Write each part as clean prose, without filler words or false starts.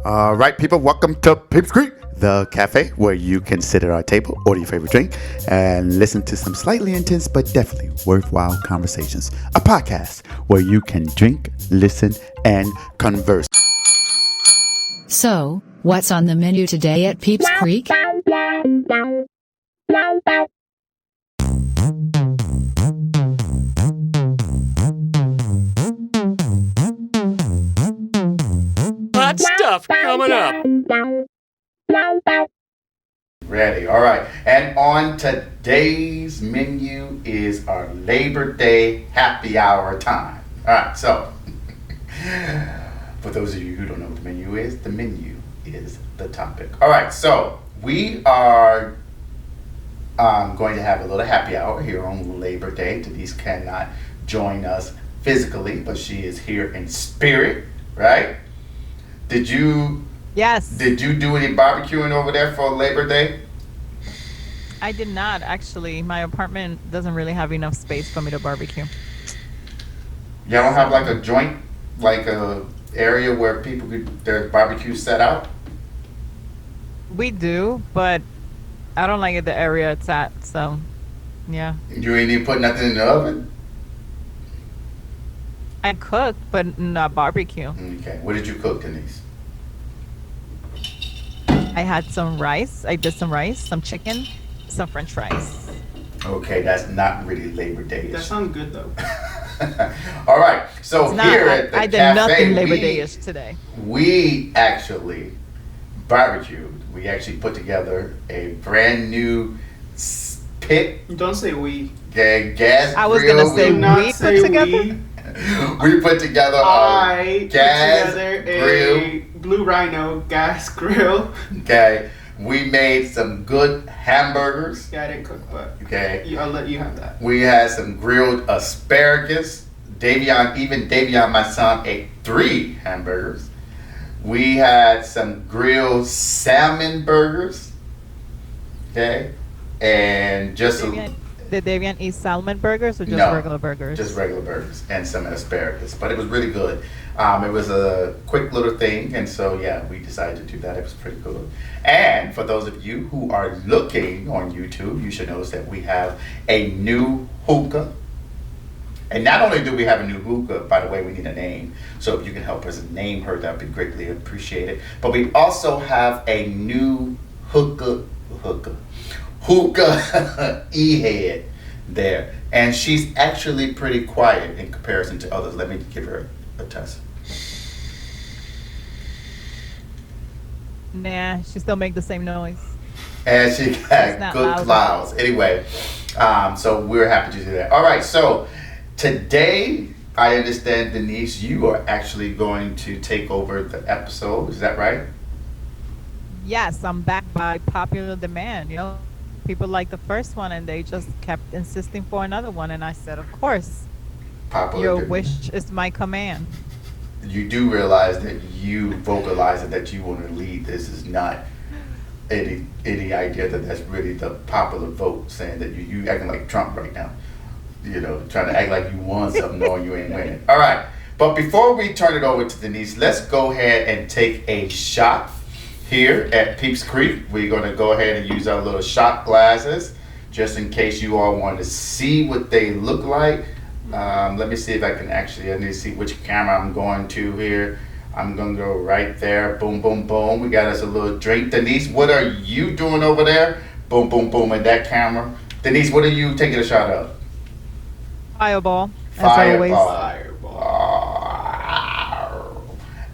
All right, people, welcome to Peeps Creek, the cafe where you can sit at our table, order your favorite drink, and listen to some slightly intense but definitely worthwhile conversations. A podcast where you can drink, listen, and converse. So, what's on the menu today at Peeps Creek? Hot stuff coming up. Ready. All right. And on today's menu is our Labor Day happy hour time. All right. So, for those of you who don't know what the menu is the topic. All right. So, we are going to have a little happy hour here on Labor Day. Denise cannot join us physically, but she is here in spirit, right? Yes. Did you do any barbecuing over there for Labor Day? I did not, actually. My apartment doesn't really have enough space for me to barbecue. Y'all don't have like a joint, like a area where people could their barbecue set out? We do, but I don't like it the area it's at, so yeah. You ain't even put nothing in the oven? I cook, but not barbecue. Okay. What did you cook, Denise? I had some rice. I did some rice, some chicken, some French fries. Okay, that's not really Labor Day. That sounds good though. All right. So It's here not, at the I did cafe, nothing Labor Day-ish today. we actually barbecued. We actually put together a brand new pit Don't say we. gas I was grill. gonna say Do not we say put together. we. We put together I put gas together grill. a Blue Rhino gas grill. Okay. We made some good hamburgers. Yeah, I didn't cook, but Okay. I'll let you have that. We had some grilled asparagus. Davion, my son, ate 3 hamburgers. We had some grilled salmon burgers. Okay. And just Did Davian eat salmon burgers or just No, regular burgers? just regular burgers and some asparagus. But it was really good. It was a quick little thing. And so, yeah, we decided to do that. It was pretty good. And for those of you who are looking on YouTube, you should notice that we have a new hookah. And not only do we have a new hookah, by the way, we need a name. So if you can help us name her, that would be greatly appreciated. But we also have a new hookah e-head there. And she's actually pretty quiet in comparison to others. Let me give her a test. Nah, she still make the same noise. And she It's got not good loud. clouds. Anyway, so we're happy to do that. All right, so today, I understand, Denise, you are actually going to take over the episode. Is that right? Yes, I'm back by popular demand. You know, people liked the first one and they just kept insisting for another one. And I said, of course, Popular your demand. wish is my command. You do realize that you vocalize it, that you want to lead. This is not any idea that that's really the popular vote saying that you acting like Trump right now. You know, trying to act like you won something knowing you ain't winning. All right. But before we turn it over to Denise, let's go ahead and take a shot here at Peeps Creek. We're going to go ahead and use our little shot glasses just in case you all want to see what they look like. Let me see if I can actually, I need to see which camera I'm going to here. I'm going to go right there. Boom, boom, boom. We got us a little drink. Denise, what are you doing over there? Boom, boom, boom at that camera. Denise, what are you taking a shot of? Fireball, as always. Fireball.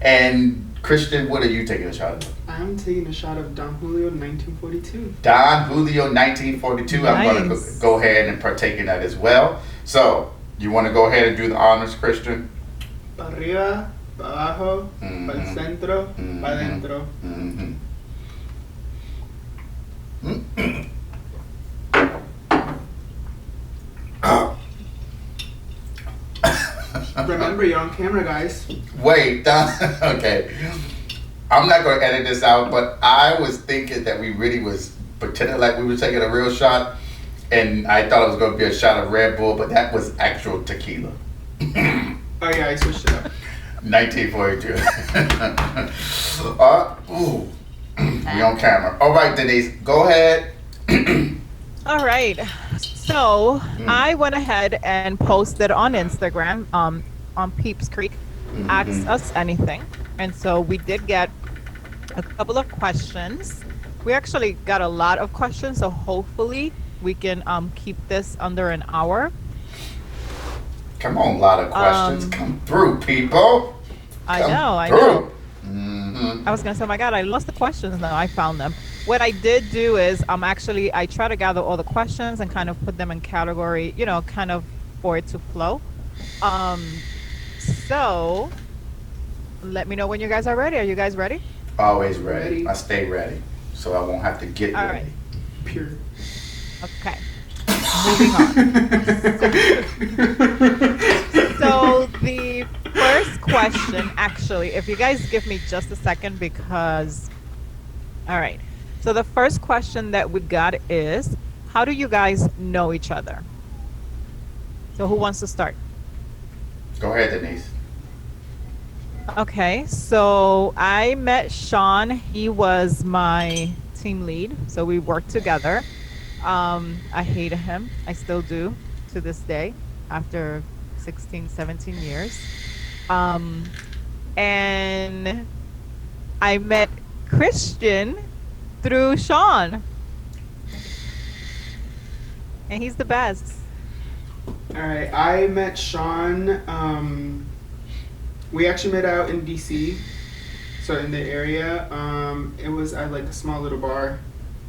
And Christian, what are you taking a shot of? I'm taking a shot of Don Julio 1942. Don Julio 1942. I'm going to Nice. go ahead and partake in that as well. So, you want to go ahead and do the honors, Christian? Pa arriba, pa abajo, Mhm. pa el centro, Mhm. pa adentro. Mm-hmm. Remember, you're on camera, guys. Wait, Don. Okay. I'm not going to edit this out, but I was thinking that we really was pretending like we were taking a real shot, and I thought it was going to be a shot of Red Bull, but that was actual tequila. Oh yeah, I switched it up. 1942. Ooh. We on camera. All right, Denise, go ahead. All right. So I went ahead and posted on Instagram, on Peeps Creek, asked us anything. And so we did get a couple of questions. We actually got a lot of questions, so hopefully we can keep this under an hour. Come on, a lot of questions. Come through, people. I know. I was gonna say, oh my God, I lost the questions. No, I found them. What I did do is, actually, I try to gather all the questions and kind of put them in category, kind of for it to flow. So let me know when you guys are ready. Are you guys ready? Always ready. I stay ready, so I won't have to get All ready. right. Pure. Okay. Moving on. So the first question, actually, if you guys give me just a second, because, all right. So the first question that we got is, how do you guys know each other? So who wants to start? Go ahead, Denise. Okay, so I met Sean. He was my team lead, so we worked together. I hated him. I still do to this day after 16, 17 years. And I met Christian through Sean. And he's the best. All right, I met Sean. We actually met out in DC, so in the area. It was at like a small little bar,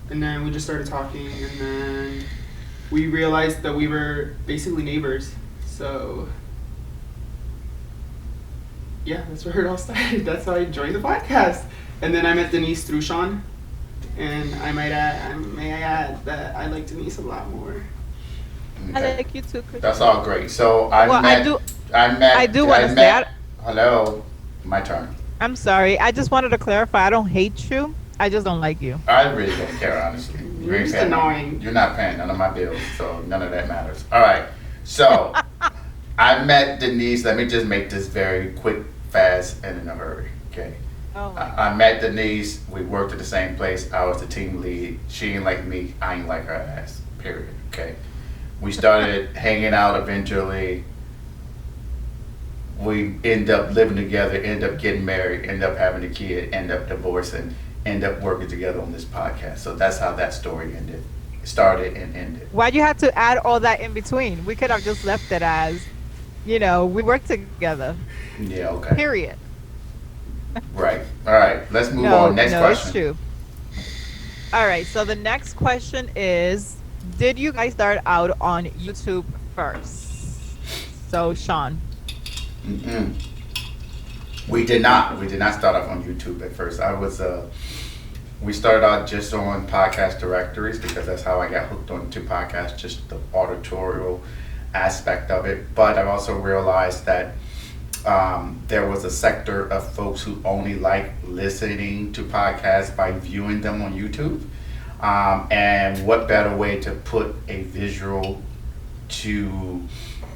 and then we just started talking, and then we realized that we were basically neighbors. So yeah, that's where it all started. That's how I joined the podcast, and then I met Denise through Sean, and may I add that I like Denise a lot more. I like you too, Christian. That's all great. So I do want to say, hello, my turn. I'm sorry. I just wanted to clarify. I don't hate you. I just don't like you. I really don't care, honestly. You're just annoying. You're not paying none of my bills, so none of that matters. All right. So I met Denise. Let me just make this very quick, fast, and in a hurry. Okay. Oh I met Denise. We worked at the same place. I was the team lead. She ain't like me. I ain't like her ass. Period. Okay. We started hanging out eventually. We end up living together, end up getting married, end up having a kid, end up divorcing, end up working together on this podcast. So that's how that story started and ended. Why'd you have to add all that in between? We could have just left it as, we worked together. Yeah, okay. Period. Right. All right. Let's move on. Next question. It's true. All right. So the next question is, did you guys start out on YouTube first? So, Sean. We did not. We did not start off on YouTube at first. We started out just on podcast directories because that's how I got hooked onto podcasts, just the auditorial aspect of it. But I also realized that there was a sector of folks who only like listening to podcasts by viewing them on YouTube. And what better way to put a visual to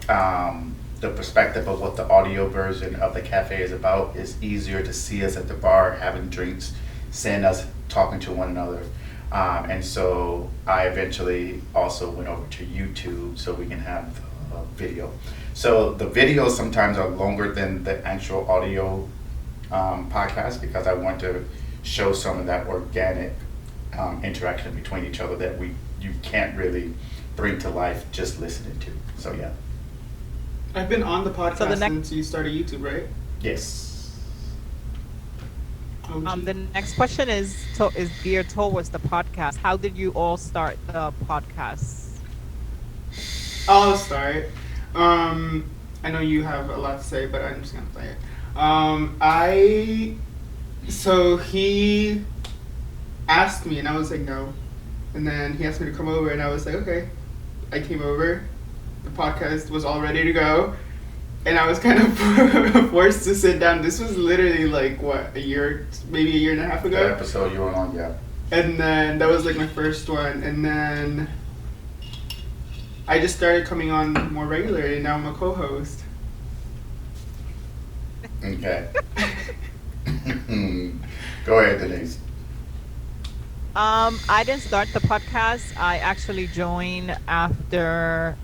the perspective of what the audio version of the cafe is about. Is easier to see us at the bar having drinks, seeing us talking to one another. And so I eventually also went over to YouTube so we can have the video. So the videos sometimes are longer than the actual audio podcast because I want to show some of that organic interaction between each other that you can't really bring to life just listening to. So yeah. I've been on the podcast since you started YouTube, right? Yes. The next question is geared towards the podcast. How did you all start the podcast? I'll start. I know you have a lot to say, but I'm just gonna play it. So he asked me, and I was like, no. And then he asked me to come over, and I was like, okay. I came over. The podcast was all ready to go, and I was kind of forced to sit down. This was literally like maybe a year and a half ago. The episode you were on, yeah. And then that was like my first one, and then I just started coming on more regularly, and now I'm a co-host. Okay. Go ahead, Denise. I didn't start the podcast. I actually joined after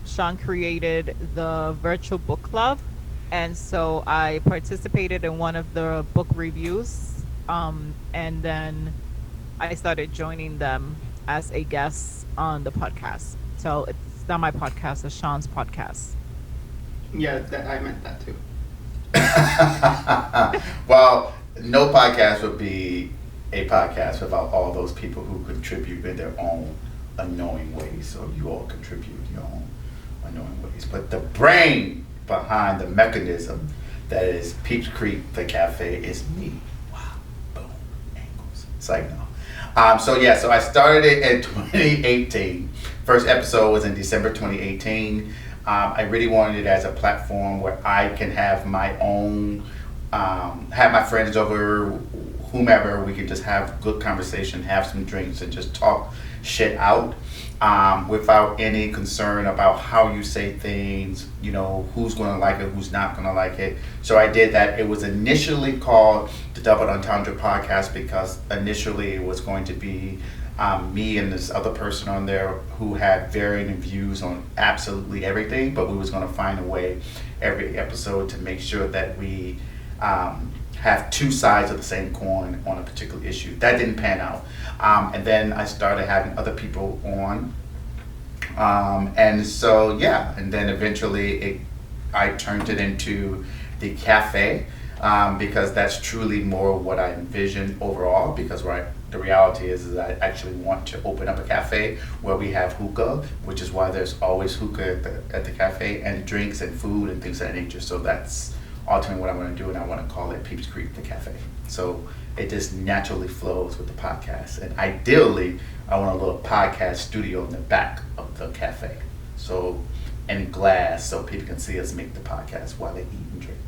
Sean created the virtual book club. And so I participated in one of the book reviews. And then I started joining them as a guest on the podcast. So it's not my podcast, it's Sean's podcast. Yeah, that I meant that too. Well, no podcast would be a podcast without all those people who contribute in their own unknowing ways. So you all contribute in your own unknowing ways. But the brain behind the mechanism that is Peeps Creek, the cafe, is me. Wow, boom, angles. It's like, no. So I started it in 2018. First episode was in December 2018. I really wanted it as a platform where I can have my own, have my friends over, whomever, we could just have good conversation, have some drinks, and just talk shit out without any concern about how you say things, who's going to like it, who's not going to like it. So I did that. It was initially called the Double Entendre Podcast because initially it was going to be me and this other person on there who had varying views on absolutely everything, but we was going to find a way every episode to make sure that we have two sides of the same coin on a particular issue. That didn't pan out. And then I started having other people on. And then eventually I turned it into the cafe because that's truly more what I envision overall, because the reality is I actually want to open up a cafe where we have hookah, which is why there's always hookah at the cafe, and drinks and food and things of that nature. So that's ultimately what I'm going to do, and I want to call it Peeps Creek, the cafe. So it just naturally flows with the podcast. And ideally, I want a little podcast studio in the back of the cafe. So, and glass so people can see us make the podcast while they eat and drink.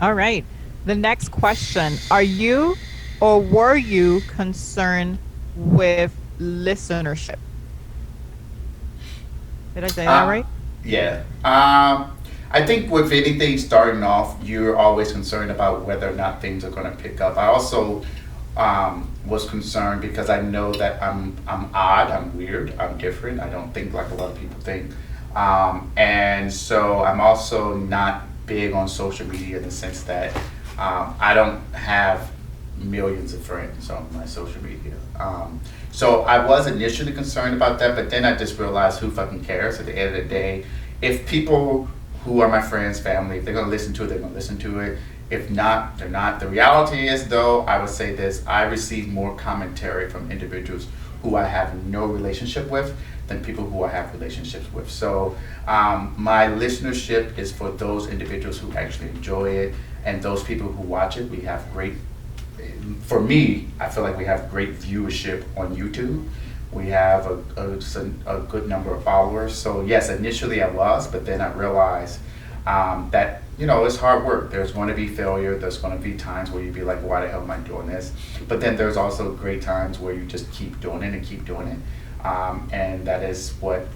All right. The next question. Are you or were you concerned with listenership? Did I say that right? Yeah. I think with anything starting off, you're always concerned about whether or not things are going to pick up. I also was concerned because I know that I'm odd, I'm weird, I'm different. I don't think like a lot of people think. And so I'm also not big on social media in the sense that I don't have millions of friends on my social media. So I was initially concerned about that, but then I just realized who fucking cares at the end of the day. If people who are my friends, family, if they're gonna listen to it, they're gonna listen to it. If not, they're not. The reality is though, I would say this, I receive more commentary from individuals who I have no relationship with than people who I have relationships with. So my listenership is for those individuals who actually enjoy it, and those people who watch it. We have great, for me, I feel like we have great viewership on YouTube. We have a good number of followers. So yes, initially I was, but then I realized that, it's hard work. There's going to be failure. There's going to be times where you'd be like, why the hell am I doing this? But then there's also great times where you just keep doing it and keep doing it. And that is what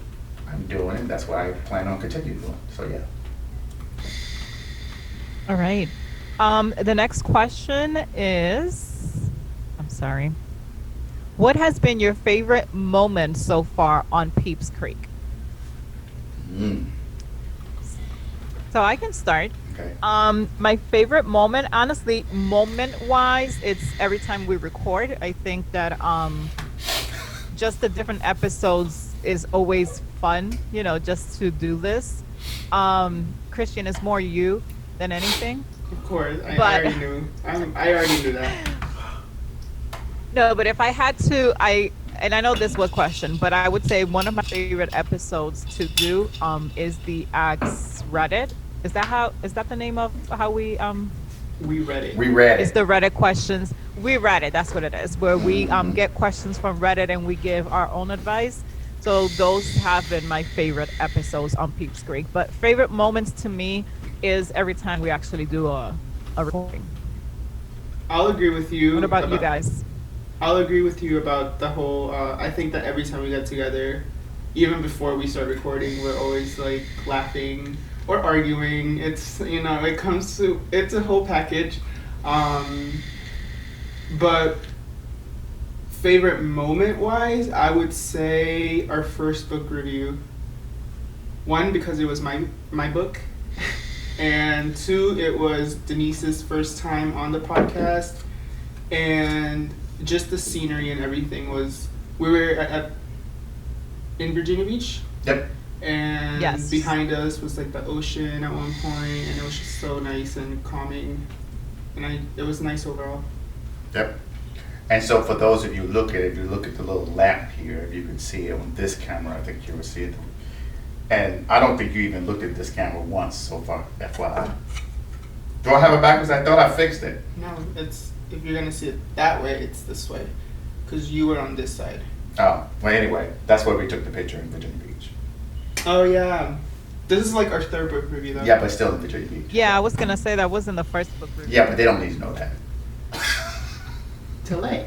I'm doing, and that's what I plan on continuing doing. So yeah. All right. The next question is, I'm sorry. What has been your favorite moment so far on Peeps Creek? So I can start. Okay. My favorite moment, honestly, moment-wise, it's every time we record. I think that just the different episodes is always fun, just to do this. Christian, is more you than anything. Of course, I already knew. I already knew that. No, but if I had to, and I know this was a question, but I would say one of my favorite episodes to do is the Ask Reddit. Is that the name of how we We read it. We read It's it. the Reddit questions. We read it. That's what it is. Where we get questions from Reddit and we give our own advice. So those have been my favorite episodes on Peeps Creek. But favorite moments to me is every time we actually do a recording. I'll agree with you. What about you guys? I'll agree with you about the whole. I think that every time we get together, even before we start recording, we're always like laughing or arguing. It's, it comes to, it's a whole package. Um, but favorite moment wise, I would say our first book review. One, because it was my book, and two, it was Denise's first time on the podcast, and just the scenery and everything was. We were in Virginia Beach, Yep. and Yes. behind us was like the ocean at one point, and it was just so nice and calming, and it was nice overall. Yep. And so for those of you look at it, if you look at the little lamp here, if you can see it on this camera, I think you will see it. And I don't think you even looked at this camera once so far, FYI. Do I have it backwards? I thought I fixed it. No, it's, if you're gonna see it that way, it's this way, because you were on this side. Oh, well anyway, that's where we took the picture in Virginia Beach. Oh yeah, this is like our third book review though. Yeah, but still in Virginia Beach. Yeah, I was gonna say that wasn't the first book review. Yeah, but they don't need to know that. Too late.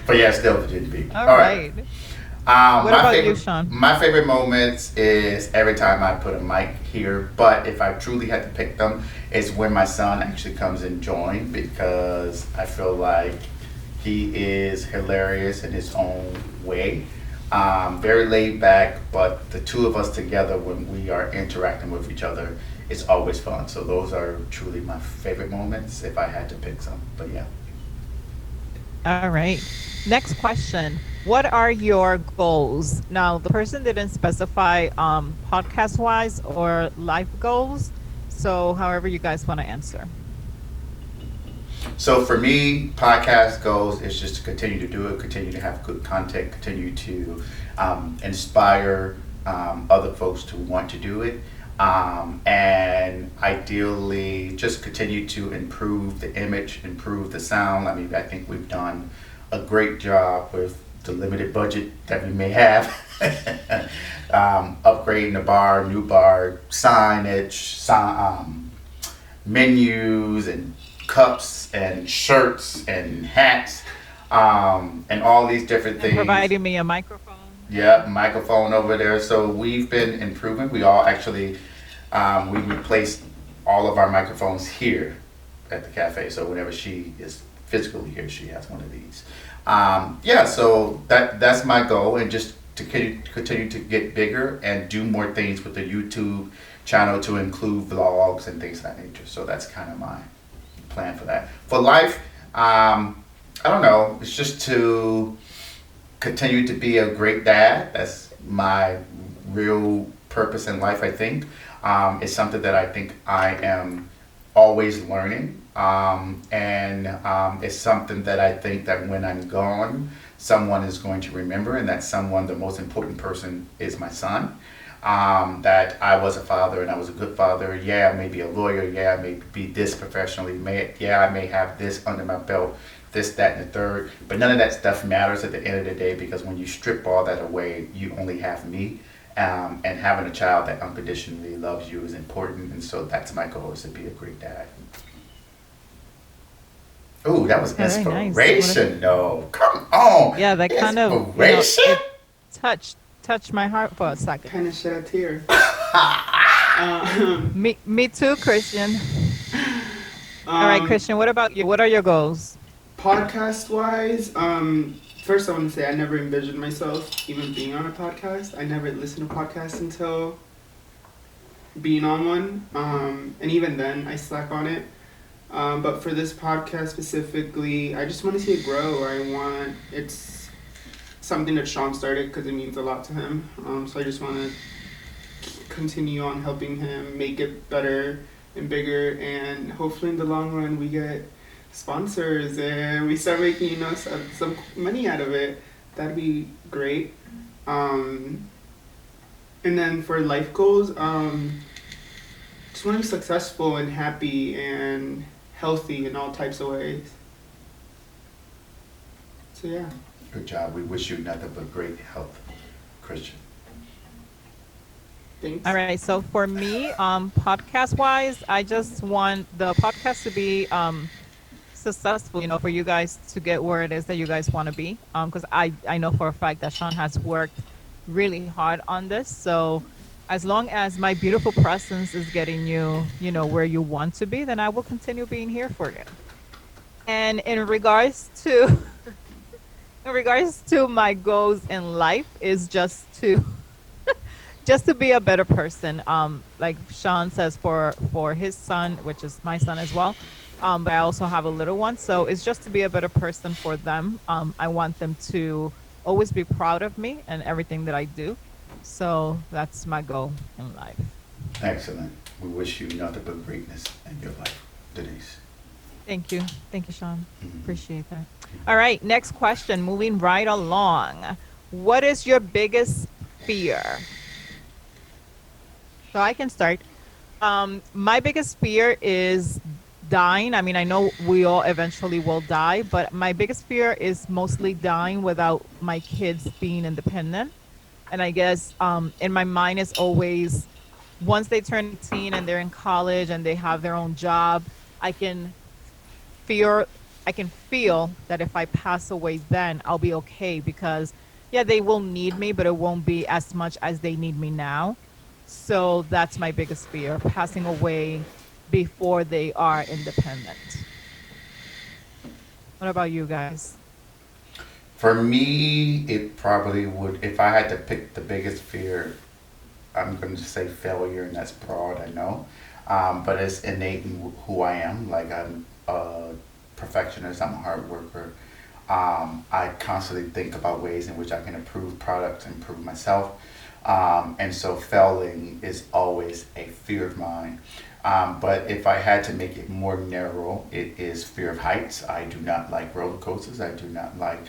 But yeah, still Virginia Beach. All right. What My about you, favorite, Sean? My favorite moments is every time I put a mic here, but if I truly had to pick them, it's when my son actually comes and joins, because I feel like he is hilarious in his own way. Very laid back, but the two of us together when we are interacting with each other, it's always fun. So those are truly my favorite moments if I had to pick some. But yeah. All right. Next question. What are your goals? Now, the person didn't specify podcast wise or life goals. So, however you guys want to answer. So for me, podcast goals is just to continue to do it, continue to have good content, continue to inspire other folks to want to do it, and ideally just continue to improve the image, improve the sound. I mean, I think we've done a great job with the limited budget that we may have. Upgrading the bar, new bar, signage, menus, and cups, and shirts, and hats, and all these different And things. providing me a microphone. Yeah, microphone over there. So we've been improving. We all actually, we replaced all of our microphones here at the cafe. So whenever she is physically here, she has one of these. Yeah, so that's my goal, and just to continue to get bigger and do more things with the YouTube channel to include vlogs and things of that nature. So that's kind of my plan for that. For life, I don't know. It's just to continue to be a great dad. That's my real purpose in life, I think. It's something that I think I am always learning. And it's something that I think that when I'm gone, someone is going to remember, and that someone, the most important person, is my son. That I was a father and I was a good father. Yeah, I may be a lawyer. Yeah, I may be this professionally. I may have this under my belt, this, that, and the third. But none of that stuff matters at the end of the day, because when you strip all that away, you only have me. And having a child that unconditionally loves you is important. And so that's my goal, is to be a great dad. Ooh, that was Very nice. inspiration. No, come on. Yeah, that kind of inspiration. it touched my heart for a second. Kind of shed a tear. Me too, Christian. All right, Christian, what about you? What are your goals? Podcast wise, first I want to say I never envisioned myself even being on a podcast. I never listened to podcasts until being on one. And even then, I slack on it. But for this podcast specifically, I just want to see it grow. It's something that Sean started because it means a lot to him. So I just want to continue on helping him make it better and bigger, and hopefully in the long run we get sponsors and we start making some money out of it. That'd be great. And then for life goals, just want to be successful and happy and healthy in all types of ways. So yeah. Good job. We wish you nothing but great health, Christian. Thanks. All right, so for me, podcast wise, I just want the podcast to be successful, for you guys to get where it is that you guys want to be. Because I know for a fact that Sean has worked really hard on this. So As long as my beautiful presence is getting you, where you want to be, then I will continue being here for you. And in regards to my goals in life is just to be a better person. Like Sean says, for his son, which is my son as well. But I also have a little one, so it's just to be a better person for them. I want them to always be proud of me and everything that I do. So that's my goal in life. Excellent. We wish you nothing but greatness in your life, Denise. Thank you, Sean. Mhm. Appreciate that. All right, next question. Moving right along. What is your biggest fear? So I can start. My biggest fear is dying. I mean, I know we all eventually will die, but my biggest fear is mostly dying without my kids being independent. And I guess in my mind is always once they turn 18 and they're in college and they have their own job, I can fear I can feel that if I pass away then I'll be okay because yeah, they will need me, but it won't be as much as they need me now. So that's my biggest fear, passing away before they are independent. What about you guys? For me, it probably would, if I had to pick the biggest fear, I'm going to say failure, and that's broad, I know. But it's innate in who I am. Like, I'm a perfectionist, I'm a hard worker. I constantly think about ways in which I can improve products, improve myself. And so failing is always a fear of mine. But if I had to make it more narrow, it is fear of heights. I do not like roller coasters. I do not like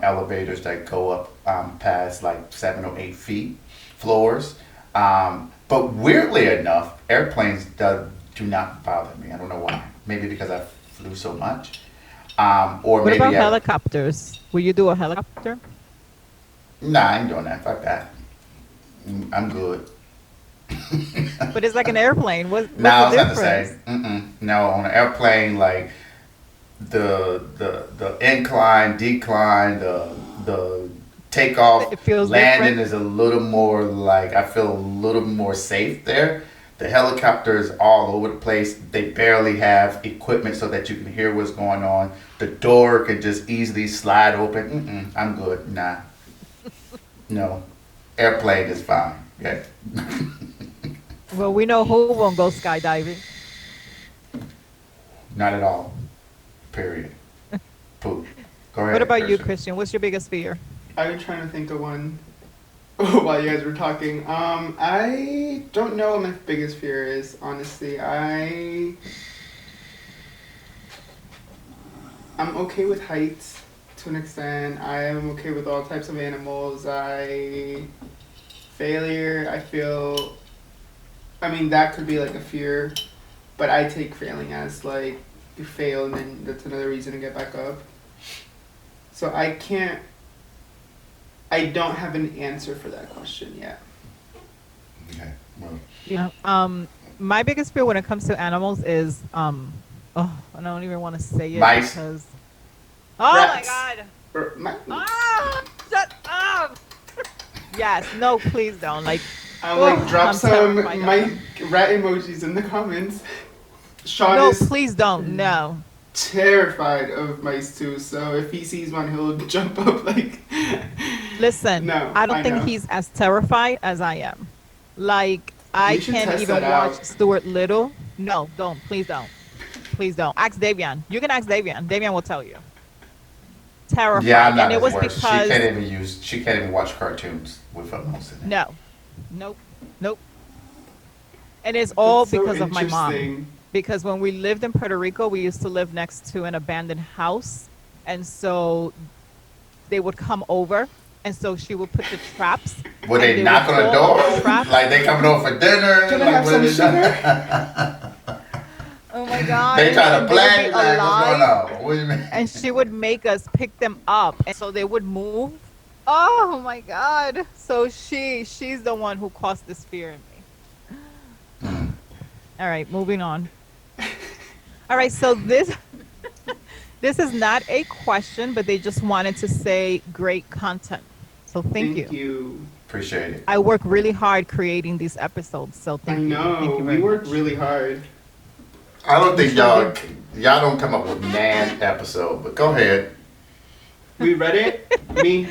elevators that go up past like 7 or 8 feet, floors. But weirdly enough, airplanes do not bother me. I don't know why. Maybe because I flew so much. Or What maybe about helicopters? Will you do a helicopter? nah, I ain't doing that. Fuck that. I'm good. But it's like an airplane. What's No, the it's not the difference? same. No, on an airplane, like the incline, decline, the takeoff, It feels landing different. is a little more like I feel a little more safe there. The helicopter is all over the place. They barely have equipment so that you can hear what's going on. The door can just easily slide open. I'm good. Nah, no. Airplane is fine. Yeah. Well, we know who won't go skydiving. Not at all. Period. Poop. Go ahead. What about you, Christian. Christian? What's your biggest fear? I've been trying to think of one while you guys were talking. I don't know what my biggest fear is, honestly. I'm okay with heights to an extent. I am okay with all types of animals. Failure, I feel, I mean, that could be like a fear, but I take failing as like you fail and then that's another reason to get back up. So I don't have an answer for that question yet. Okay. Well, Yeah. My biggest fear when it comes to animals is I don't even want to say it mice. because oh Rats. my god. Or Shut up. Yes, no, please don't. Like I'll like drop I'm some terrified of my them. rat emojis in the comments. Sean No, is please don't. No. terrified of mice too, so if he sees one, he'll jump up like. Listen, No, I don't I think know. he's as terrified as I am. Like I We should can't test even that watch out. Stuart Little. No, don't. Please don't. Please don't. Ask Davian. You can ask Davian. Davian will tell you. Terrified. yeah, I'm not And it as was worse. because She can't even watch cartoons with mouse in it. no. Nope. Nope. And it's all That's so because of my mom. interesting. Because when we lived in Puerto Rico, we used to live next to an abandoned house. And so they would come over. And so she would put the traps. Would and they knock would on the fall door? on the traps. Like they coming over for dinner? Can I like, have what some is sugar? Oh my God. They try to And they would play. be Like, what's going alive. on? What do you mean? And she would make us pick them up. And so they would move. Oh my God. So she's the one who caused this fear in me. All right, moving on. All right, so this this is not a question, but they just wanted to say great content. So thank you. you. Appreciate it. I work really hard creating these episodes, so I thank you. Thank know you we very work much. really hard. I don't think Sure y'all don't come up with nan episode, but go ahead. We read it. Me.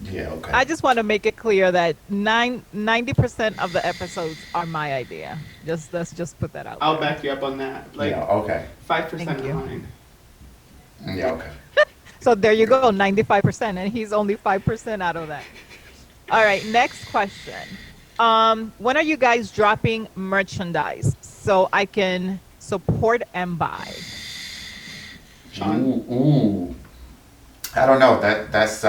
Yeah, okay. I just want to make it clear that 90% of the episodes are my idea. Let's just put that out I'll there. back you up on that. Like Yeah, okay. 5% Thank of you. mine. Yeah, okay. So there you go, 95%, and he's only 5% out of that. All right, next question. When are you guys dropping merchandise so I can support and buy? Sean. Ooh. I don't know. That's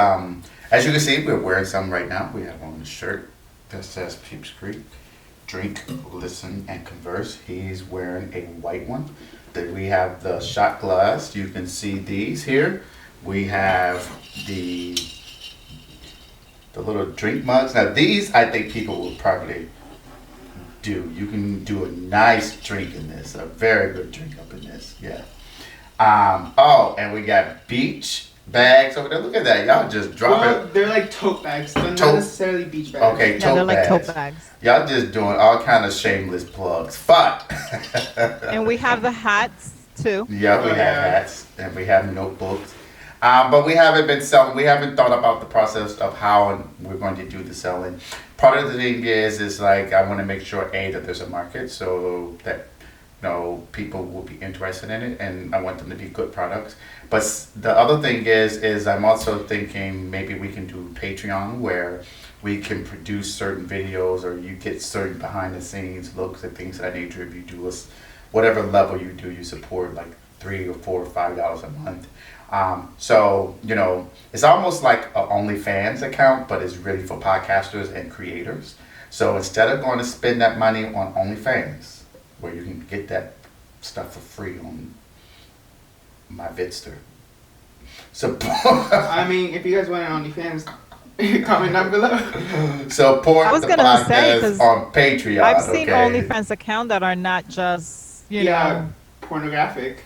as you can see, we're wearing some right now. We have on a shirt that says Peeps Creek. Drink, listen, and converse. He's wearing a white one. Then we have the shot glass. You can see these here. We have the little drink mugs. Now these, I think people will probably do. You can do a nice drink in this, a very good drink up in this. Yeah. Oh, and we got beach bags over there. Look at that. Y'all just drop Well, it. they're like tote bags. They're not Tote- necessarily beach bags. Okay, Yeah, tote they're like bags. tote bags. Y'all just doing all kind of shameless plugs. But And we have the hats too. yeah, we Oh, have yeah. hats and we have notebooks. But we haven't been selling. We haven't thought about the process of how we're going to do the selling. Part of the thing is like I want to make sure that there's a market so that people will be interested in it, and I want them to be good products. But the other thing is I'm also thinking maybe we can do Patreon where we can produce certain videos or you get certain behind the scenes looks and things of that nature. If you do whatever level you do, you support like $3 or $4 or $5 a month. So it's almost like an OnlyFans account, but it's really for podcasters and creators. So instead of going to spend that money on OnlyFans, where you can get that stuff for free on my Vidster. I mean, if you guys want an OnlyFans, comment down below. Support I was the gonna say, podcast 'cause on Patreon. I've seen okay? OnlyFans account that are not just Yeah, pornographic.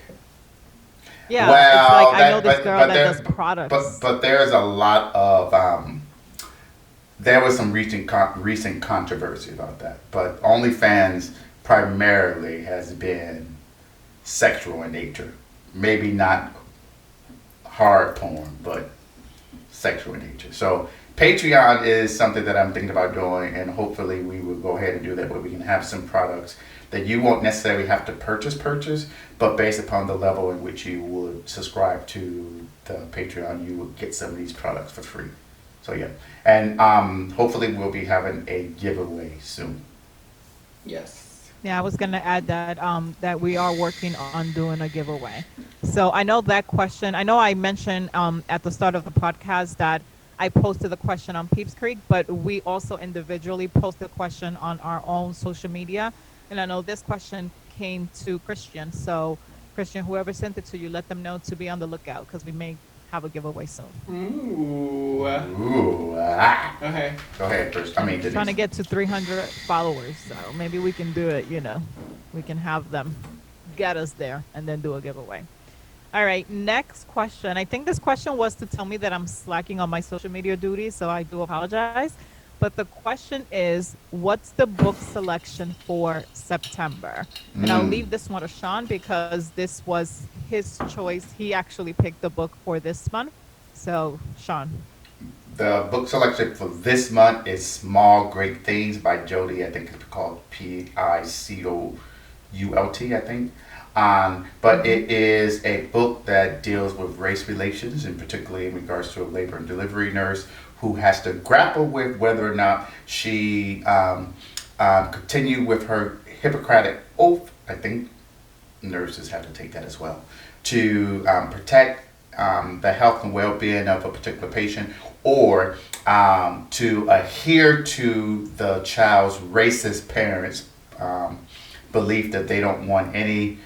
Yeah, Well, it's like I that- know this but- girl but that there- does products. But there's a lot of there was some recent controversy about that. But OnlyFans primarily has been sexual in nature. Maybe not hard porn, but sexual in nature. So Patreon is something that I'm thinking about doing, and hopefully we will go ahead and do that where we can have some products that you won't necessarily have to purchase, but based upon the level in which you would subscribe to the Patreon, you will get some of these products for free. So yeah, and hopefully we'll be having a giveaway soon. Yes. Yeah, I was gonna add that that we are working on doing a giveaway. So I know that question. I know I mentioned at the start of the podcast that I posted the question on Peeps Creek, but we also individually posted the question on our own social media. And I know this question came to Christian. So Christian, whoever sent it to you, let them know to be on the lookout because we may have a giveaway soon. Ooh. Ooh, Okay. go ahead, Chris. I mean, Denise. Trying to get to 300 followers, so maybe we can do it. We can have them get us there and then do a giveaway. All right, next question. I think this question was to tell me that I'm slacking on my social media duties, so I do apologize. But the question is, what's the book selection for September? And I'll leave this one to Sean because this was his choice. He actually picked the book for this month. So, Sean. The book selection for this month is Small Great Things by Jody. I think it's called Picoult, I think. But it is a book that deals with race relations, and particularly in regards to a labor and delivery nurse who has to grapple with whether or not she continue with her Hippocratic oath. I think nurses have to take that as well to protect the health and well-being of a particular patient, or to adhere to the child's racist parents' belief that they don't want any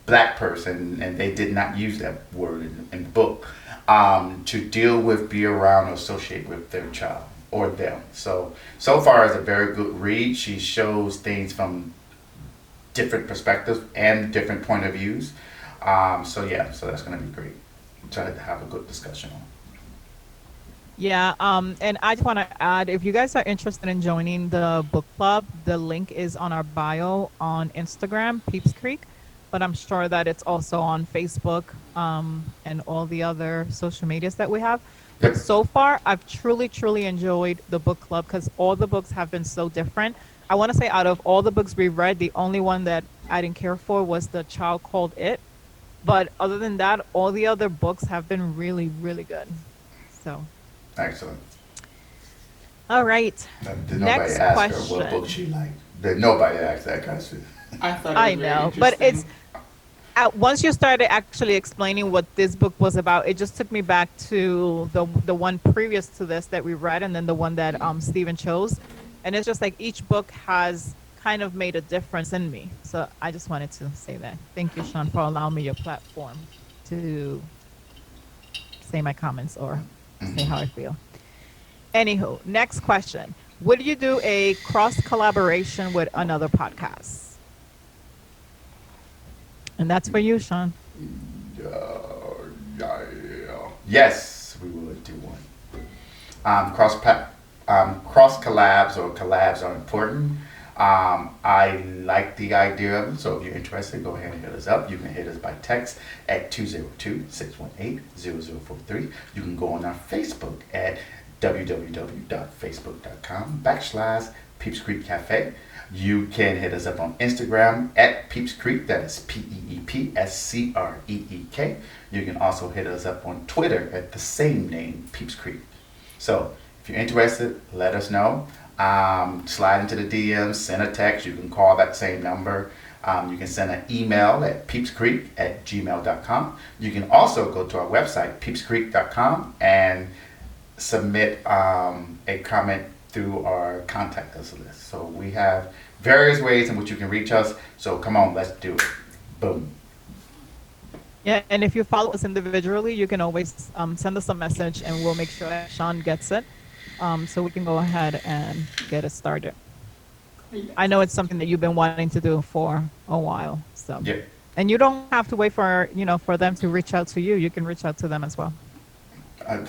black person, and they did not use that word in the book, to deal with, be around, or associate with their child or them. So far it's a very good read. She shows things from different perspectives and different point of views. So that's going to be great. Try to have a good discussion on. Yeah, and I just want to add, if you guys are interested in joining the book club, the link is on our bio on Instagram, Peeps Creek, but I'm sure that it's also on Facebook, and all the other social medias that we have. But Yep. so far, I've truly, truly enjoyed the book club because all the books have been so different. I want to say out of all the books we read, the only one that I didn't care for was The Child Called It. But other than that, all the other books have been really, really good. So. Excellent. All right. Did nobody Next ask her what book question. she liked? Did nobody ask that question? I thought it I was very know, but it's interesting. once you started actually explaining what this book was about, it just took me back to the one previous to this that we read, and then the one that Stephen chose, and it's just like each book has kind of made a difference in me. So I just wanted to say that. Thank you, Sean, for allowing me your platform to say my comments or say how I feel. Anywho, next question. Would you do a cross collaboration with another podcast? And that's for you, Sean. Yeah. Yes, we would do one. Cross collabs or collabs are important. I like the idea of it, so if you're interested, go ahead and hit us up. You can hit us by text at 202-618-0043. You can go on our Facebook at www.facebook.com/Peeps Creek Cafe. You can hit us up on Instagram at Peeps Creek, that is PeepsCreek. You can also hit us up on Twitter at the same name, Peeps Creek. So if you're interested, let us know. Slide into the DMs, send a text. You can call that same number. You can send an email at peepscreek@gmail.com. You can also go to our website, peepscreek.com, and submit a comment through our contact us list. So we have various ways in which you can reach us. So come on, let's do it. Boom. Yeah, and if you follow us individually, you can always send us a message and we'll make sure that Sean gets it, so we can go ahead and get it started. I know it's something that you've been wanting to do for a while. So, Yeah. and you don't have to wait for, for them to reach out to you. You can reach out to them as well. Uh,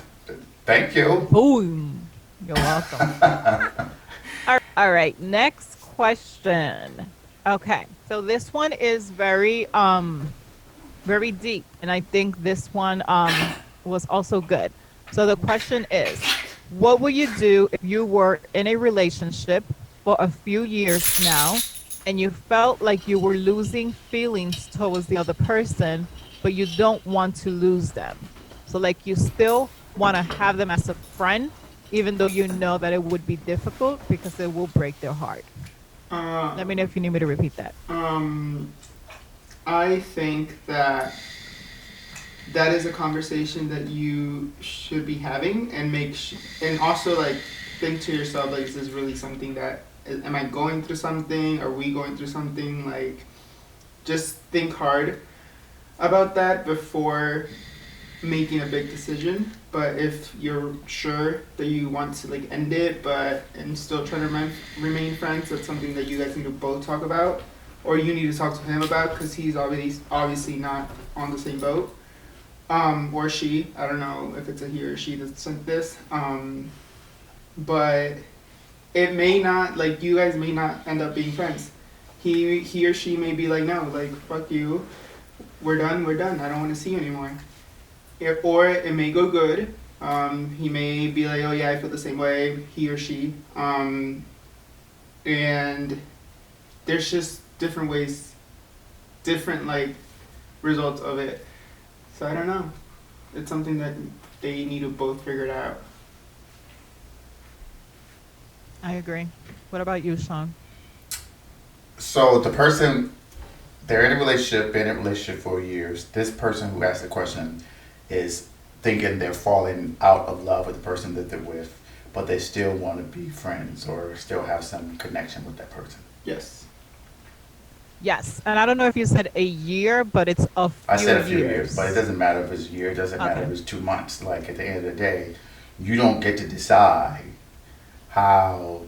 Thank you. Boom. You're welcome. All right. Next question. Okay. So this one is very very deep, and I think this one was also good. So the question is, what would you do if you were in a relationship for a few years now and you felt like you were losing feelings towards the other person, but you don't want to lose them? So like you still want to have them as a friend, even though you know that it would be difficult because it will break their heart. Let me know if you need me to repeat that. I think that that is a conversation that you should be having, and and also like think to yourself, like, is this really something that, am I going through something? Are we going through something? Like, just think hard about that before making a big decision. But if you're sure that you want to like end it, and still try to remain friends, that's something that you guys need to both talk about, or you need to talk to him about, because he's obviously not on the same boat, or she. I don't know if it's a he or she that sent this, but it may not, like, you guys may not end up being friends. He or she may be like, no, like, fuck you, we're done, I don't want to see you anymore. Or it may go good. He may be like, oh yeah, I feel the same way, he or she. And there's just different ways, different like results of it. So I don't know. It's something that they need to both figure it out. I agree. What about you, Sean? So the person, they're in a relationship, been in a relationship for years. This person who asked the question is thinking they're falling out of love with the person that they're with, but they still want to be friends or still have some connection with that person. Yes. Yes, and I don't know if you said a year, but it's a few I said a few years, but it doesn't matter if it's a year, it doesn't matter if Okay. it's 2 months. Like, at the end of the day, you don't get to decide how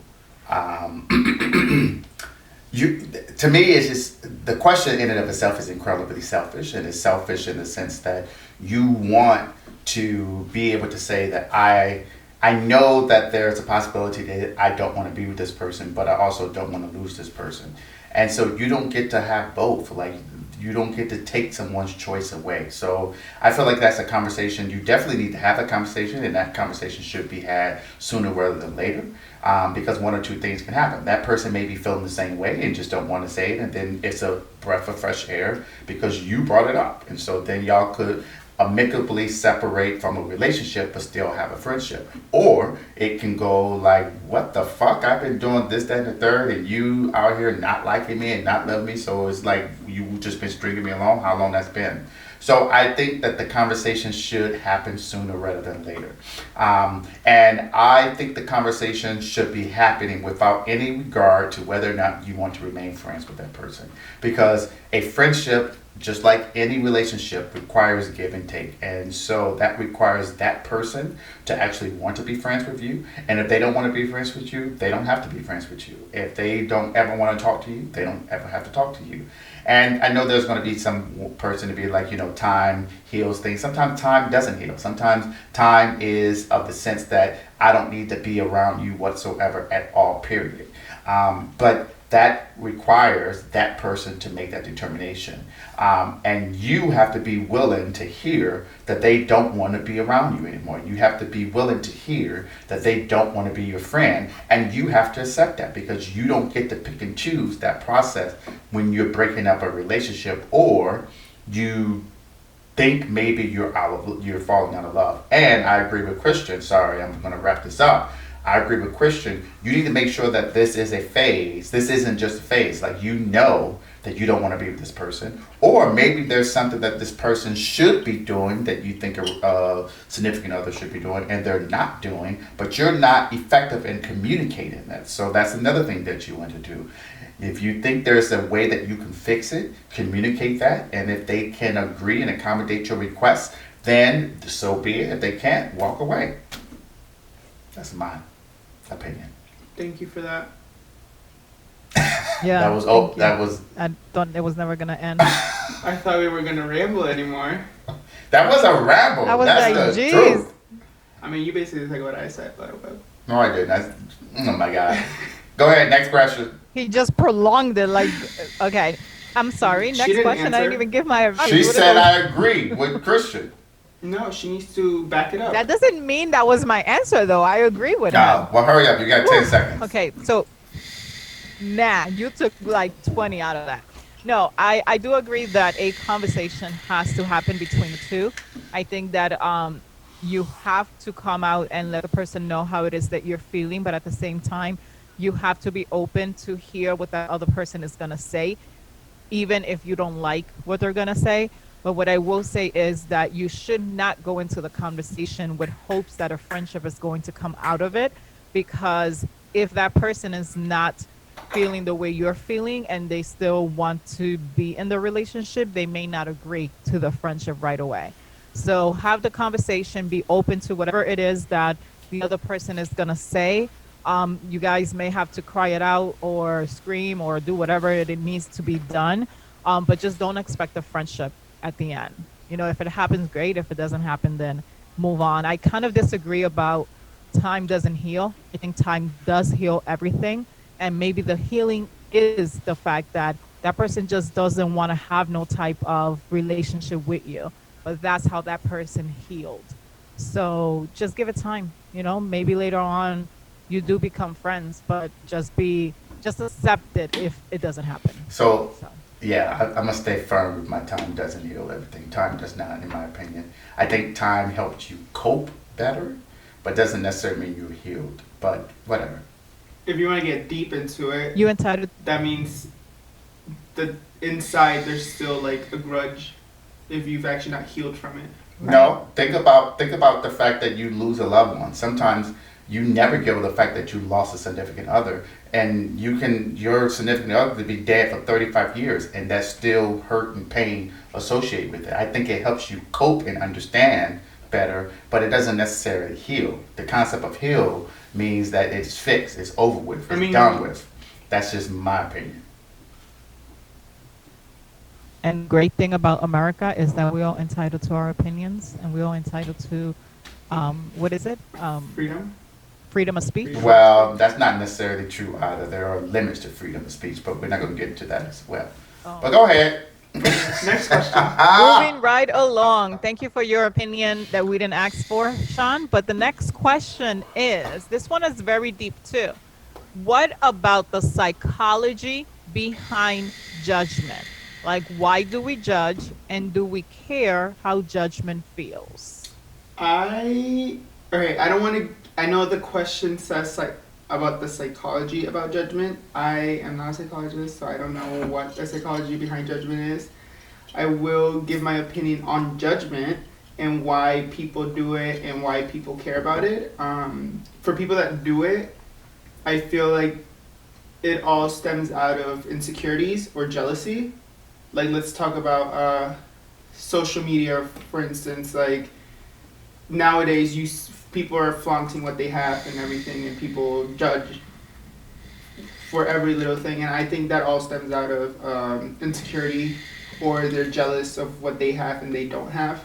to me, it's just, the question in and of itself is incredibly selfish, and it's selfish in the sense that you want to be able to say that I I know that there's a possibility that I don't want to be with this person, but I also don't want to lose this person. And so you don't get to have both. Like, you don't get to take someone's choice away. So I feel like that's a conversation you definitely need to have a conversation, and that conversation should be had sooner rather than later. Because one or two things can happen. That person may be feeling the same way and just don't want to say it, and then it's a breath of fresh air because you brought it up. And so then y'all could amicably separate from a relationship but still have a friendship. Or it can go like, what the fuck? I've been doing this, that, and the third, and you out here not liking me and not loving me, so it's like you just been stringing me along. How long that's been? So I think that the conversation should happen sooner rather than later. And I think the conversation should be happening without any regard to whether or not you want to remain friends with that person. Because a friendship, just like any relationship, requires give and take. And so that requires that person to actually want to be friends with you. And if they don't want to be friends with you, they don't have to be friends with you. If they don't ever want to talk to you, they don't ever have to talk to you. And I know there's going to be some person to be like, time heals things. Sometimes time doesn't heal. Sometimes time is of the sense that I don't need to be around you whatsoever at all, period. But that requires that person to make that determination. And you have to be willing to hear that they don't want to be around you anymore. You have to be willing to hear that they don't want to be your friend. And you have to accept that, because you don't get to pick and choose that process when you're breaking up a relationship, or you think maybe you're falling out of love. And I agree with Christian. Sorry, I'm going to wrap this up. I agree with Christian. You need to make sure that this is a phase. This isn't just a phase. Like, that you don't want to be with this person. Or maybe there's something that this person should be doing that you think a significant other should be doing and they're not doing, but you're not effective in communicating that. So that's another thing that you want to do. If you think there's a way that you can fix it, communicate that. And if they can agree and accommodate your requests, then so be it. If they can't, walk away. That's my opinion. Thank you for that. Yeah. That was. I thought it was never gonna end. I thought we were gonna ramble anymore. That was a ramble. I was That's like, the jeez. truth. I mean, you basically said what I said, but No, I didn't. Oh my God. Go ahead. Next question. He just prolonged it. Like, okay, I'm sorry. She Next didn't question. I answer. didn't even give my advice. She What said it was- I agree with Christian. no, she needs to back it up. That doesn't mean that was my answer, though. I agree with him. No, well, hurry up. You got 10 seconds. Okay, so you took like 20 out of that. No, I do agree that a conversation has to happen between the two. I think that you have to come out and let the person know how it is that you're feeling, but at the same time, you have to be open to hear what that other person is going to say, even if you don't like what they're going to say. But what I will say is that you should not go into the conversation with hopes that a friendship is going to come out of it, because if that person is not feeling the way you're feeling and they still want to be in the relationship, they may not agree to the friendship right away. So have the conversation, be open to whatever it is that the other person is going to say. You guys may have to cry it out or scream or do whatever it needs to be done, but just don't expect a friendship at the end. If it happens, great. If it doesn't happen, then move on. I kind of disagree about time doesn't heal. I think time does heal everything. And maybe the healing is the fact that that person just doesn't want to have no type of relationship with you. But that's how that person healed. So just give it time. Maybe later on you do become friends, but just accept it if it doesn't happen. So. Yeah, I'm going to stay firm with my time doesn't heal everything. Time does not, in my opinion. I think time helps you cope better, but doesn't necessarily mean you're healed. But whatever. If you want to get deep into it, You entitled. that means that inside there's still like a grudge if you've actually not healed from it. No, think about the fact that you lose a loved one. Sometimes you never get over the fact that you lost a significant other, and your significant other to be dead for 35 years, and that's still hurt and pain associated with it. I think it helps you cope and understand better, but it doesn't necessarily heal. The concept of heal means that it's fixed, it's over with, it's done with. That's just my opinion. And great thing about America is that we're all entitled to our opinions, and we're all entitled to what is it? Freedom. Freedom of speech. Freedom. Well, that's not necessarily true either. There are limits to freedom of speech, but we're not going to get into that as well. But go ahead. Next question. Moving right along. Thank you for your opinion that we didn't ask for, Sean. But the next question is, this one is very deep too. What about the psychology behind judgment? Like, why do we judge, and do we care how judgment feels? Okay, I don't want to. I know the question says like about the psychology about judgment. I am not a psychologist, so I don't know what the psychology behind judgment is. I will give my opinion on judgment and why people do it and why people care about it. For people that do it, I feel like it all stems out of insecurities or jealousy. Like, let's talk about social media, for instance. Like, nowadays, people are flaunting what they have and everything, and people judge for every little thing. And I think that all stems out of insecurity, or they're jealous of what they have and they don't have.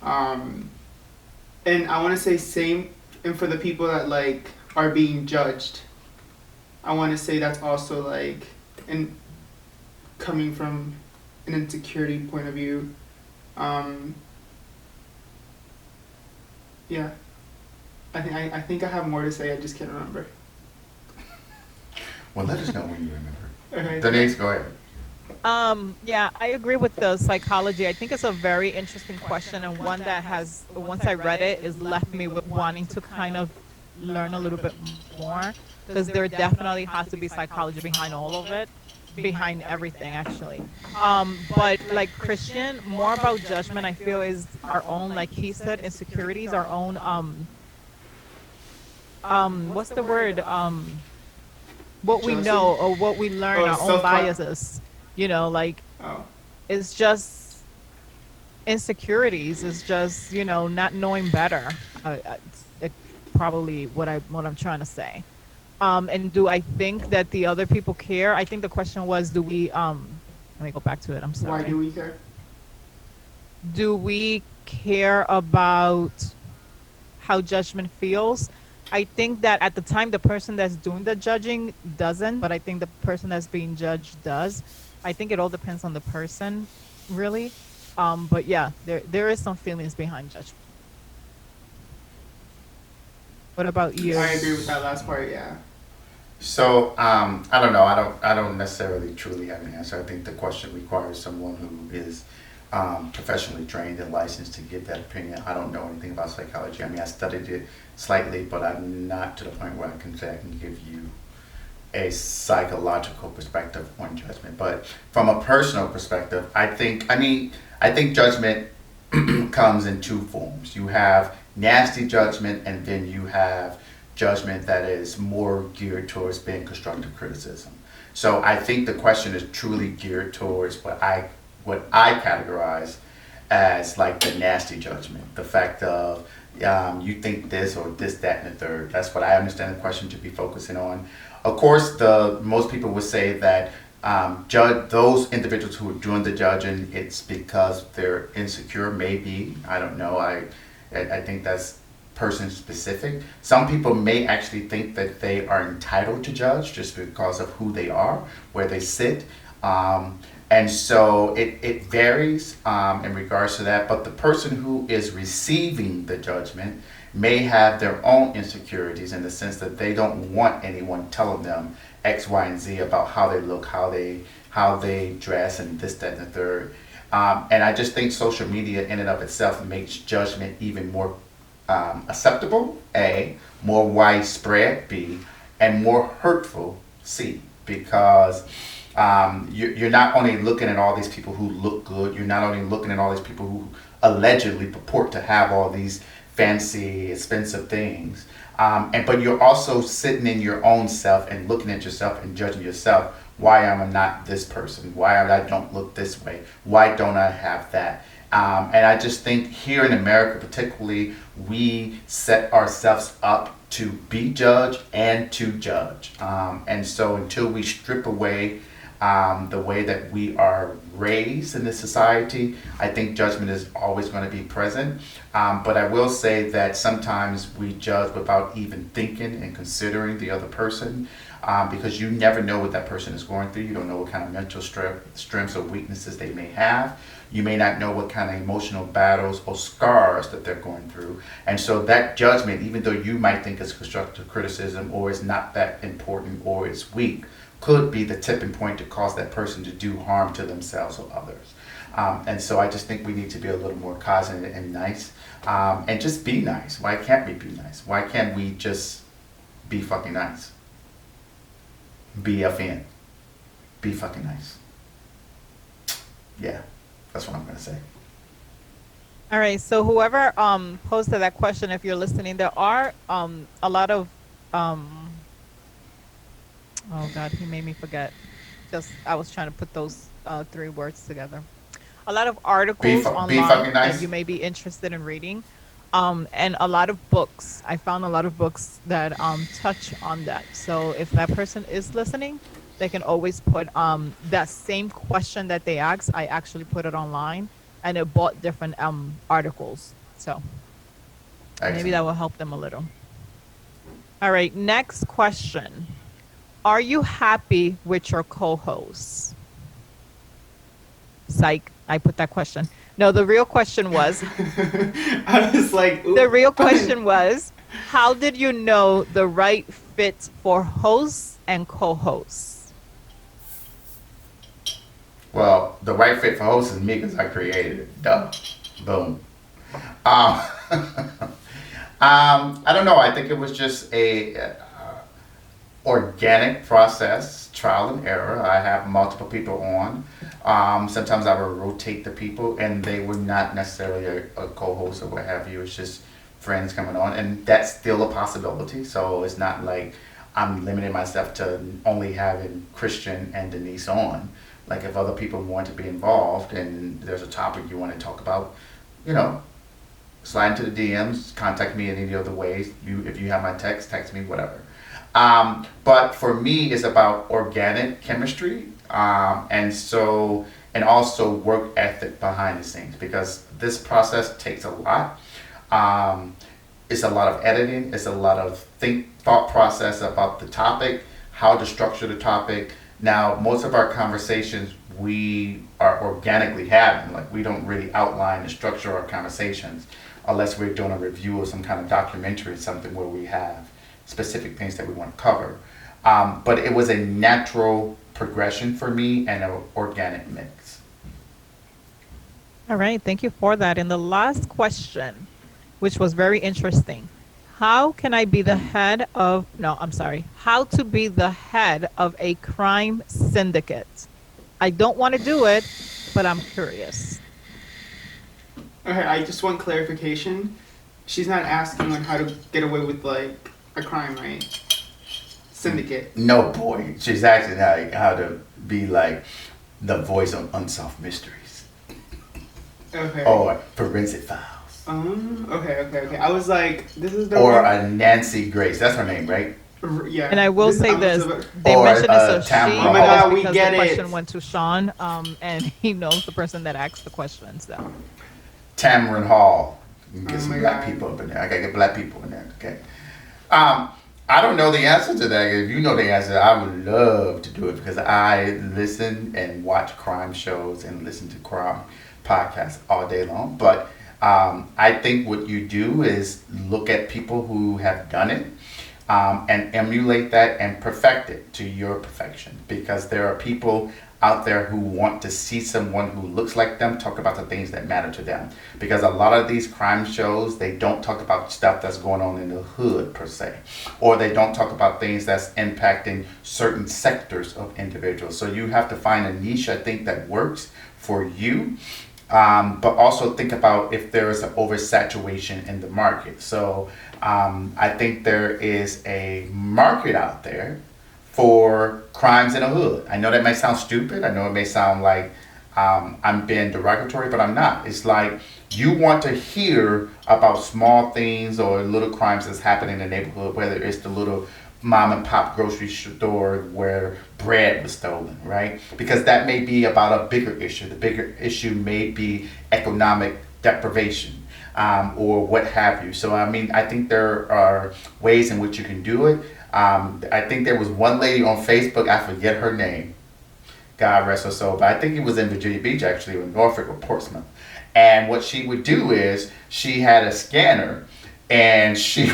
And I want to say same, and for the people that like are being judged, I want to say that's also like, and coming from an insecurity point of view. Yeah, I think I have more to say. I just can't remember. Well, let us know when you remember. Okay. Denise, go ahead. Yeah, I agree with the psychology. I think it's a very interesting question, and one that has, once I read it, is left me with wanting to kind of learn a little bit more, because there definitely has to be psychology behind all of it, behind everything actually. But like Christian, more about judgment, I feel, is our own, like he said, insecurities, our own what's the word? What we know or what we learn, Oh, our own self-talk. biases. You know, like Oh. it's just insecurities. It's just, you know, not knowing better. It's probably what I'm trying to say. And do I think that the other people care? I think the question was, do we? Let me go back to it. I'm sorry. Why do we care? Do we care about how judgment feels? I think that at the time, the person that's doing the judging doesn't, but I think the person that's being judged does. I think it all depends on the person, really. But yeah, there is some feelings behind judgment. What about you? I agree with that last part. Yeah. So I don't know. I don't necessarily truly have an answer. I think the question requires someone who is professionally trained and licensed to give that opinion. I don't know anything about psychology. I mean, I studied it slightly, but I'm not to the point where I can say I can give you a psychological perspective on judgment. But from a personal perspective, I think judgment comes in two forms. You have nasty judgment, and then you have judgment that is more geared towards being constructive criticism. So I think the question is truly geared towards what I categorize as like the nasty judgment, the fact of you think this or this, that, and the third. That's what I understand the question to be focusing on. Of course, most people would say that those individuals who are doing the judging, it's because they're insecure. Maybe, I don't know. I think that's person specific. Some people may actually think that they are entitled to judge just because of who they are, where they sit. And so it varies in regards to that. But the person who is receiving the judgment may have their own insecurities in the sense that they don't want anyone telling them X, Y, and Z about how they look, how they dress, and this, that, and the third. And I just think social media in and of itself makes judgment even more acceptable, A, more widespread, B, and more hurtful, C, because you're not only looking at all these people who look good, you're not only looking at all these people who allegedly purport to have all these fancy, expensive things, but you're also sitting in your own self and looking at yourself and judging yourself. Why am I not this person? Why I don't look this way? Why don't I have that? And I just think here in America particularly, we set ourselves up to be judged and to judge. And so until we strip away the way that we are raised in this society, I think judgment is always going to be present. But I will say that sometimes we judge without even thinking and considering the other person, because you never know what that person is going through. You don't know what kind of mental strengths or weaknesses they may have. You may not know what kind of emotional battles or scars that they're going through. And so that judgment, even though you might think it's constructive criticism or it's not that important or it's weak, could be the tipping point to cause that person to do harm to themselves or others. And so I just think we need to be a little more cognizant and nice, and just be nice. Why can't we be nice? Why can't we just be fucking nice? BFN. Be fucking nice. Yeah, that's what I'm going to say. All right. So whoever posted that question, if you're listening, there are a lot of oh God, he made me forget. Just I was trying to put those three words together. A lot of articles Be online fucking nice. that you may be interested in reading, and a lot of books. I found a lot of books that touch on that. So if that person is listening, they can always put that same question that they asked. I actually put it online, and it bought different articles. So maybe Excellent. that will help them a little. All right, next question. Are you happy with your co-hosts? Psych, I put that question. No, the real question was, I was like, ooh, the real question was, how did you know the right fit for hosts and co-hosts? Well, the right fit for host is me because I created it. Duh. Boom. Um, I don't know. I think it was just a organic process, trial and error. I have multiple people on. Sometimes I will rotate the people, and they were not necessarily a co-host or what have you. It's just friends coming on, and that's still a possibility. So it's not like I'm limiting myself to only having Christian and Denise on. Like if other people want to be involved and there's a topic you want to talk about, you know, slide into the DMs, contact me in any other ways. If you have my text me, whatever. But for me, it's about organic chemistry, and also work ethic behind the scenes, because this process takes a lot. It's a lot of editing. It's a lot of thought process about the topic, how to structure the topic. Now, most of our conversations we are organically having. Like we don't really outline and structure our conversations unless we're doing a review of some kind of documentary, something where we have specific things that we want to cover. But it was a natural progression for me and an organic mix. All right, thank you for that. And the last question, which was very interesting. How can I be the head of, no, I'm sorry. How to be the head of a crime syndicate? I don't want to do it, but I'm curious. Okay, I just want clarification. She's not asking on how to get away with like a crime, right? Syndicate. No, boy. She's asking how to be like the voice of unsolved mysteries. Okay. Or forensic files. Okay. I was like, this is the Or one. a Nancy Grace. That's her name, right? Yeah. And I will say I was this, about- they Or, mentioned it so Tamara. she Oh my God, we because get the it. question went to Sean, and he knows the person that asked the question, so. Tamron Hall. You can get Oh some my black God. people up in there. I gotta get black people in there. Okay. I don't know the answer to that. If you know the answer, I would love to do it because I listen and watch crime shows and listen to crime podcasts all day long. But I think what you do is look at people who have done it, and emulate that and perfect it to your perfection, because there are people out there who want to see someone who looks like them talk about the things that matter to them, because a lot of these crime shows, they don't talk about stuff that's going on in the hood per se, or they don't talk about things that's impacting certain sectors of individuals. So you have to find a niche, I think, that works for you. But also think about if there is an oversaturation in the market. So I think there is a market out there for crimes in the hood. I know that may sound stupid. I know it may sound like I'm being derogatory, but I'm not. It's like you want to hear about small things or little crimes that's happening in the neighborhood, whether it's the little mom and pop grocery store where bread was stolen, right? Because that may be about a bigger issue. The bigger issue may be economic deprivation, or what have you. So, I mean, I think there are ways in which you can do it. I think there was one lady on Facebook, I forget her name, God rest her soul, but I think it was in Virginia Beach, actually, or Norfolk or Portsmouth. And what she would do is she had a scanner, and she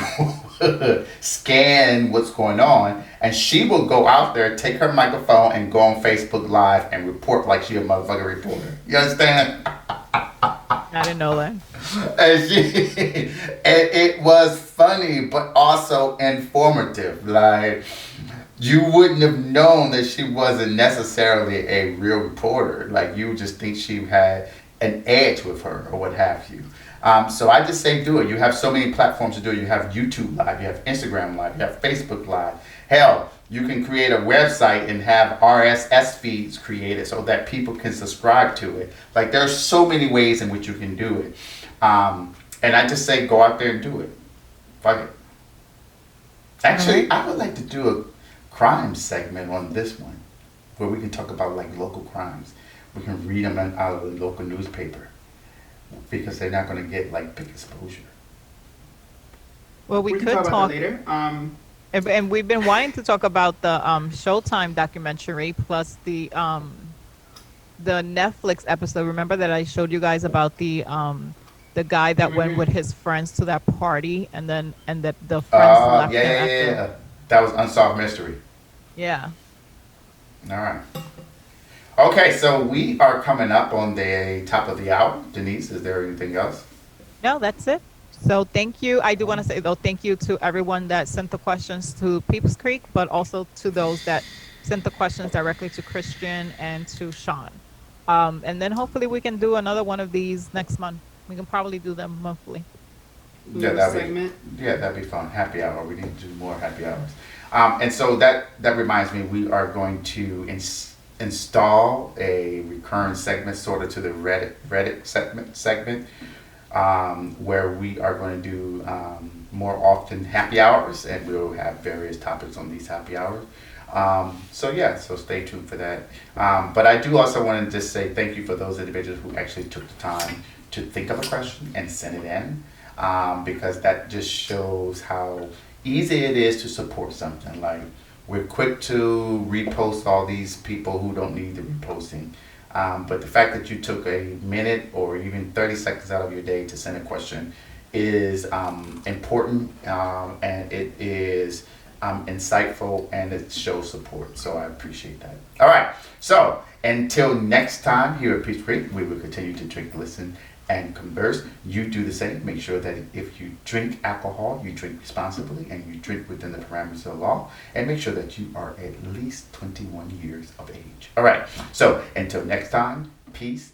would scan what's going on, and she will go out there, take her microphone, and go on Facebook Live and report like she a motherfucking reporter. You understand? I didn't know that. And it was funny, but also informative. Like, you wouldn't have known that she wasn't necessarily a real reporter. Like, you would just think she had an edge with her or what have you. So I just say do it. You have so many platforms to do it. You have YouTube Live, you have Instagram Live, you have Facebook Live. Hell, you can create a website and have RSS feeds created so that people can subscribe to it. Like, there's so many ways in which you can do it. And I just say go out there and do it. Fuck it. Actually, I would like to do a crime segment on this one where we can talk about like local crimes. We can read them out of the local newspaper because they're not going to get like big exposure. Well, we can could talk about talk that later. and we've been wanting to talk about the Showtime documentary plus the Netflix episode. Remember that I showed you guys about the guy that went with his friends to that party and that the friends left him after. Yeah. That was Unsolved Mystery. Yeah. All right. Okay, so we are coming up on the top of the hour. Denise, is there anything else? No, that's it. So thank you. I do want to say, though, thank you to everyone that sent the questions to Peeps Creek, but also to those that sent the questions directly to Christian and to Sean. And then hopefully we can do another one of these next month. We can probably do them monthly. Yeah, that'd be fun. Happy hour. We need to do more happy hours. And so that reminds me, we are going to install a recurring segment, sort of to the Reddit segment, where we are going to do more often happy hours, and we'll have various topics on these happy hours. So stay tuned for that. But I do also want to just say thank you for those individuals who actually took the time to think of a question and send it in, because that just shows how easy it is to support something. Like, we're quick to repost all these people who don't need the reposting. But the fact that you took a minute or even 30 seconds out of your day to send a question is important, and it is insightful, and it shows support. So I appreciate that. All right. So until next time here at Peeps Creek, we will continue to drink, listen, and converse. You do the same. Make sure that if you drink alcohol, you drink responsibly and you drink within the parameters of the law, and make sure that you are at least 21 years of age. All right. So until next time, peace.